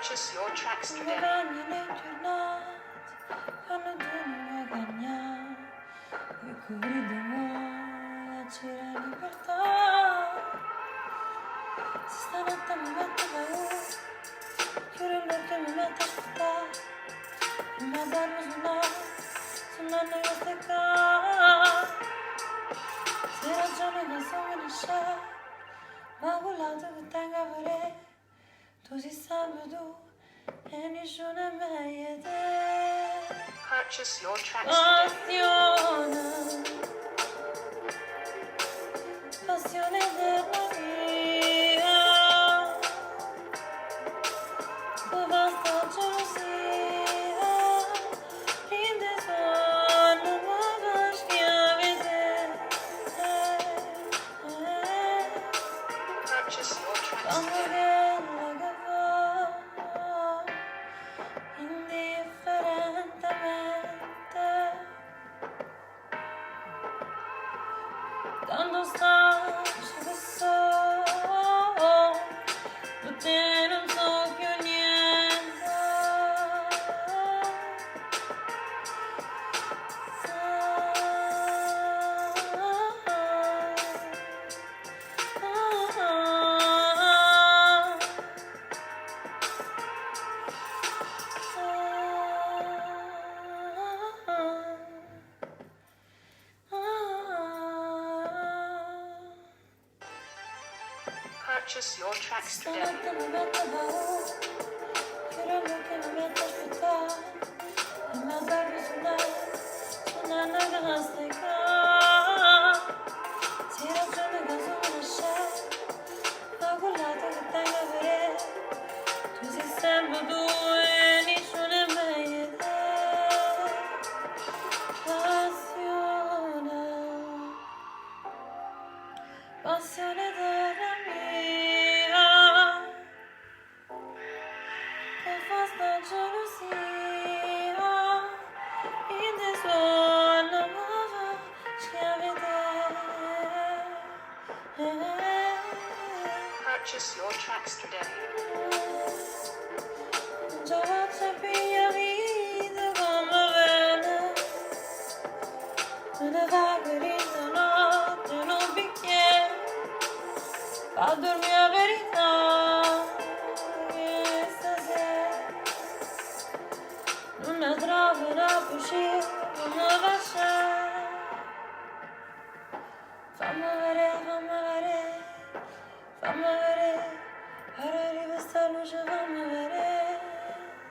Purchase your tracks today. Magagna nei giornate, quando tu non magagna, quei cuori d'amore, c'era libertà. Se stanotte mi mette paura, chiudo l'occhio e mi metto a aspettare, e mi addormo suonando queste cose. Se ragioni non sono nascere, ma quell'altro che tengo a vedere, tu sei sempre tu. E nessuno è meglio di te. Purchase your tracks today. Passione della mia, tu basta gelosia, rinde solo nuova schiavità. Purchase your tracks Come today. quella che va, indifferentemente, quando stanci che so, per te non so più niente. Purchase your tracks today. Stanotte mi metto paura, chiudo l'occhio e mi metto a aspettare, e mi addormo suonando classica. Se ragione che sono nascere, ma quell'altro che tengo a vedere, tu sei sempre tu e nessuno è meglio di te. Passione della mia, che fa sta gelosia, rinde solo nuova schiavità. Purchase your tracks today. Già faccio mia vita come bene, me ne va querita notte in un bicchiere, fa dormire la verità, che stasera non ne troverò più uscire come faccia. Fammi vedere, ora arriva sta luce, fammi vedere.